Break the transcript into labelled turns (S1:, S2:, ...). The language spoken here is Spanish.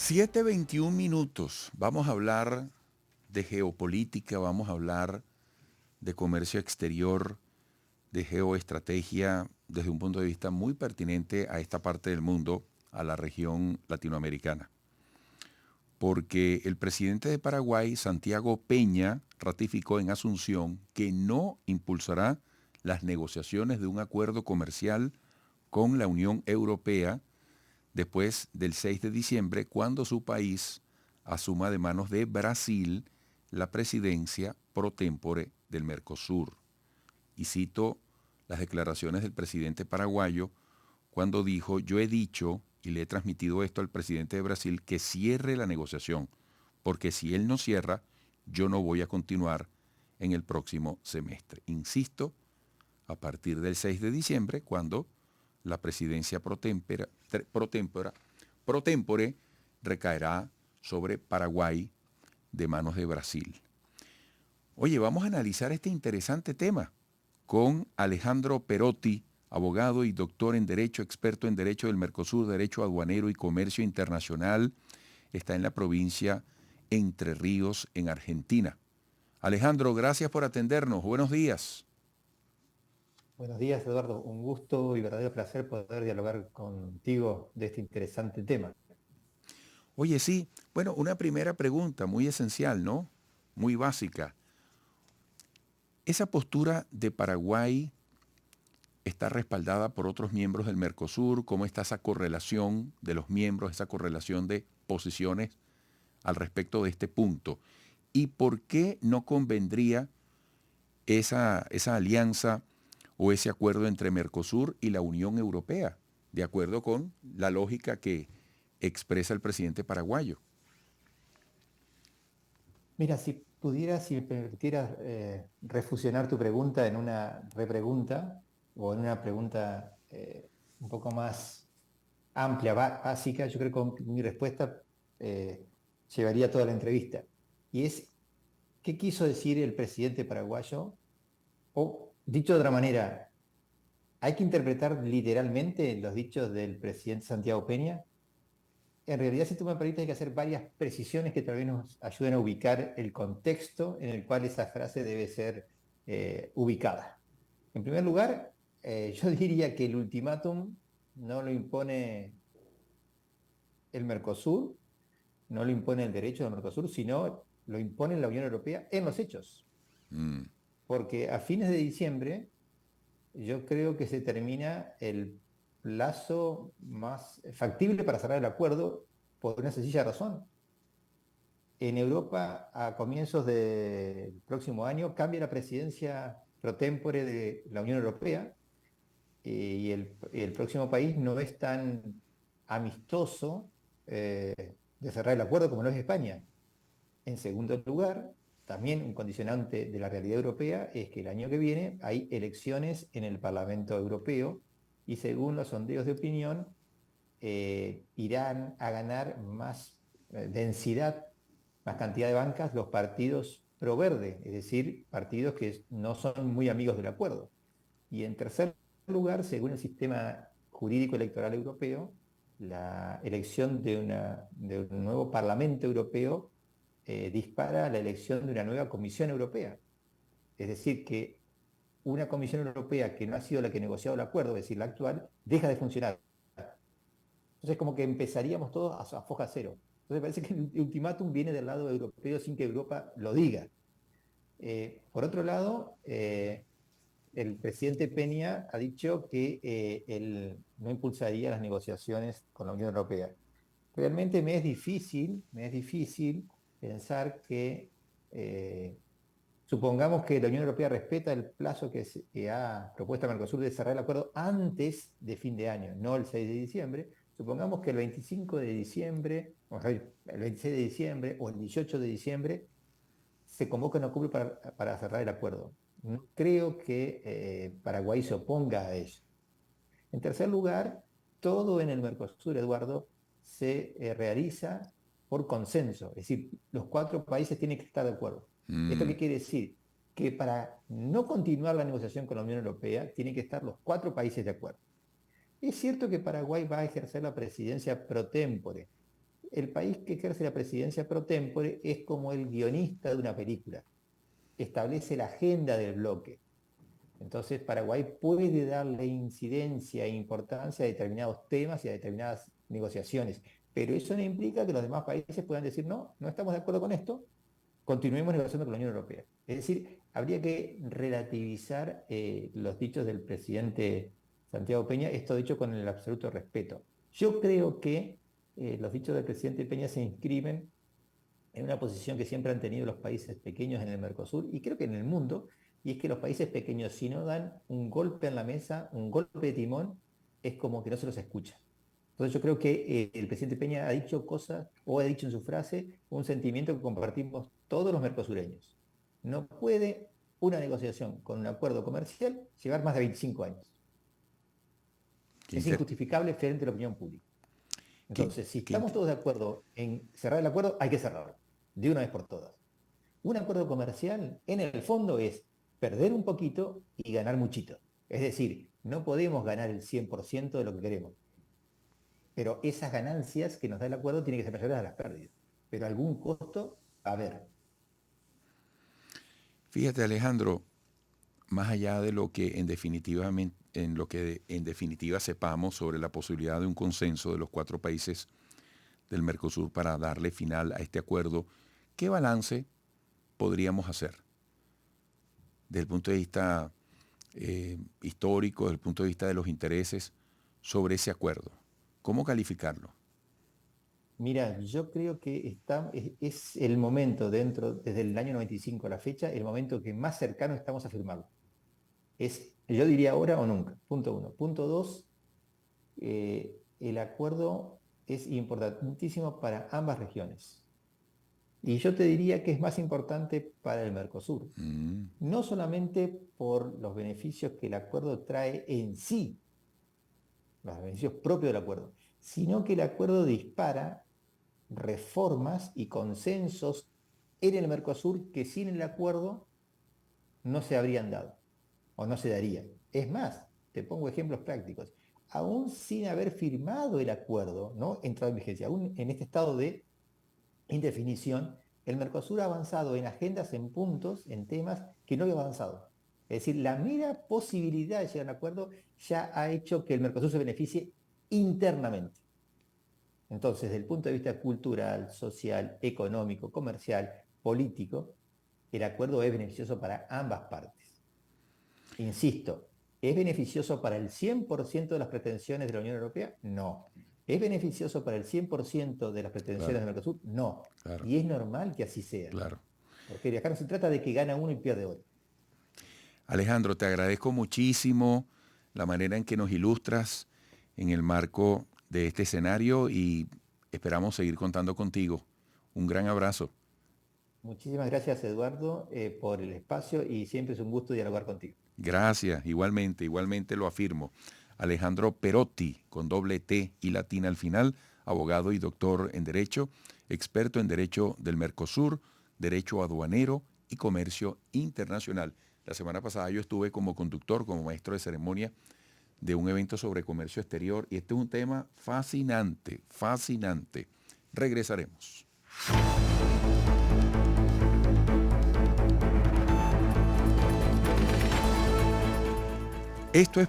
S1: 7:21. Vamos a hablar de geopolítica, vamos a hablar de comercio exterior, de geoestrategia desde un punto de vista muy pertinente a esta parte del mundo, a la región latinoamericana. Porque el presidente de Paraguay, Santiago Peña, ratificó en Asunción que no impulsará las negociaciones de un acuerdo comercial con la Unión Europea después del 6 de diciembre, cuando su país asuma de manos de Brasil la presidencia pro tempore del Mercosur. Y cito las declaraciones del presidente paraguayo cuando dijo: yo he dicho y le he transmitido esto al presidente de Brasil, que cierre la negociación, porque si él no cierra, yo no voy a continuar en el próximo semestre. Insisto, a partir del 6 de diciembre, cuando la presidencia pro tempore recaerá sobre Paraguay de manos de Brasil. Oye, vamos a analizar este interesante tema con Alejandro Perotti, abogado y doctor en Derecho, experto en Derecho del Mercosur, Derecho Aduanero y Comercio Internacional. Está en la provincia Entre Ríos, en Argentina. Alejandro, gracias por atendernos. Buenos días.
S2: Buenos días, Eduardo. Un gusto y verdadero placer poder dialogar contigo de este interesante tema.
S1: Oye, sí, bueno, una primera pregunta muy esencial, ¿no? Muy básica. ¿Esa postura de Paraguay está respaldada por otros miembros del Mercosur? ¿Cómo está esa correlación de los miembros, esa correlación de posiciones al respecto de este punto? ¿Y por qué no convendría esa alianza o ese acuerdo entre Mercosur y la Unión Europea, de acuerdo con la lógica que expresa el presidente paraguayo?
S2: Mira, si me permitieras refusionar tu pregunta en una repregunta o en una pregunta un poco más amplia, básica, yo creo que mi respuesta llevaría toda la entrevista. Y es, ¿qué quiso decir el presidente paraguayo? O, dicho de otra manera, ¿hay que interpretar literalmente los dichos del presidente Santiago Peña? En realidad, si tú me permites, hay que hacer varias precisiones que tal vez nos ayuden a ubicar el contexto en el cual esa frase debe ser ubicada. En primer lugar, yo diría que el ultimátum no lo impone el Mercosur, no lo impone el derecho del Mercosur, sino lo impone la Unión Europea en los hechos.
S1: Mm,
S2: Porque a fines de diciembre yo creo que se termina el plazo más factible para cerrar el acuerdo por una sencilla razón. En Europa, a comienzos del próximo año, cambia la presidencia pro tempore de la Unión Europea y el próximo país no es tan amistoso de cerrar el acuerdo como lo es España. En segundo lugar, también un condicionante de la realidad europea es que el año que viene hay elecciones en el Parlamento Europeo y según los sondeos de opinión, irán a ganar más densidad, más cantidad de bancas los partidos pro verde, es decir, partidos que no son muy amigos del acuerdo. Y en tercer lugar, según el sistema jurídico electoral europeo, la elección de un nuevo Parlamento Europeo dispara la elección de una nueva Comisión Europea. Es decir, que una Comisión Europea que no ha sido la que ha negociado el acuerdo, es decir, la actual, deja de funcionar. Entonces, como que empezaríamos todos a foja cero. Entonces, parece que el ultimátum viene del lado europeo sin que Europa lo diga. Por otro lado, el presidente Peña ha dicho que él no impulsaría las negociaciones con la Unión Europea. Realmente me es difícil pensar que, supongamos que la Unión Europea respeta el plazo que ha propuesto Mercosur de cerrar el acuerdo antes de fin de año, no el 6 de diciembre. Supongamos que el 25 de diciembre, o sea, el 26 de diciembre o el 18 de diciembre se convoca una cumbre para cerrar el acuerdo. No creo que Paraguay se oponga a ello. En tercer lugar, todo en el Mercosur, Eduardo, se realiza por consenso, es decir, los cuatro países tienen que estar de acuerdo. ¿Esto
S1: mm.
S2: qué quiere decir? Que para no continuar la negociación con la Unión Europea, tienen que estar los cuatro países de acuerdo. Es cierto que Paraguay va a ejercer la presidencia pro tempore, el país que ejerce la presidencia pro tempore es como el guionista de una película, establece la agenda del bloque. Entonces Paraguay puede darle incidencia e importancia a determinados temas y a determinadas negociaciones, pero eso no implica que los demás países puedan decir, no, no estamos de acuerdo con esto, continuemos negociando con la Unión Europea. Es decir, habría que relativizar los dichos del presidente Santiago Peña, esto dicho con el absoluto respeto. Yo creo que los dichos del presidente Peña se inscriben en una posición que siempre han tenido los países pequeños en el Mercosur y creo que en el mundo, y es que los países pequeños, si no dan un golpe en la mesa, un golpe de timón, es como que no se los escucha. Entonces yo creo que el presidente Peña ha dicho cosas, o ha dicho en su frase, un sentimiento que compartimos todos los mercosureños. No puede una negociación con un acuerdo comercial llevar más de 25 años. Es injustificable frente a la opinión pública. Entonces, si estamos todos de acuerdo en cerrar el acuerdo, hay que cerrarlo, de una vez por todas. Un acuerdo comercial, en el fondo, es perder un poquito y ganar muchito. Es decir, no podemos ganar el 100% de lo que queremos. Pero esas ganancias que nos da el acuerdo tienen que ser mayores a las pérdidas. Pero algún costo, a ver.
S1: Fíjate, Alejandro, más allá de lo que en definitiva sepamos sobre la posibilidad de un consenso de los 4 países del Mercosur para darle final a este acuerdo, ¿qué balance podríamos hacer desde el punto de vista histórico, desde el punto de vista de los intereses sobre ese acuerdo? ¿Cómo calificarlo?
S2: Mira, yo creo que es el momento desde el año 95 a la fecha, el momento que más cercano estamos a firmarlo. Yo diría ahora o nunca, punto 1. Punto 2, el acuerdo es importantísimo para ambas regiones. Y yo te diría que es más importante para el Mercosur. No solamente por los beneficios que el acuerdo trae en sí, los beneficios propios del acuerdo, sino que el acuerdo dispara reformas y consensos en el Mercosur que sin el acuerdo no se habrían dado o no se darían. Es más, te pongo ejemplos prácticos. Aún sin haber firmado el acuerdo, ¿no? Entrado en vigencia, aún en este estado de indefinición, el Mercosur ha avanzado en agendas, en puntos, en temas que no había avanzado. Es decir, la mera posibilidad de llegar a un acuerdo ya ha hecho que el Mercosur se beneficie internamente. Entonces, desde el punto de vista cultural, social, económico, comercial, político, el acuerdo es beneficioso para ambas partes. Insisto, ¿es beneficioso para el 100% de las pretensiones de la Unión Europea? No. ¿Es beneficioso para el 100% de las pretensiones del Mercosur? No. Claro. Y es normal que así sea.
S1: Claro.
S2: Porque acá no se trata de que gana uno y pierde otro.
S1: Alejandro, te agradezco muchísimo la manera en que nos ilustras en el marco de este escenario y esperamos seguir contando contigo. Un gran abrazo.
S2: Muchísimas gracias, Eduardo, por el espacio y siempre es un gusto dialogar contigo.
S1: Gracias, igualmente lo afirmo. Alejandro Perotti, con doble T y latina al final, abogado y doctor en Derecho, experto en Derecho del Mercosur, Derecho Aduanero y Comercio Internacional. La semana pasada yo estuve como conductor, como maestro de ceremonia de un evento sobre comercio exterior y este es un tema fascinante, fascinante. Regresaremos. Esto es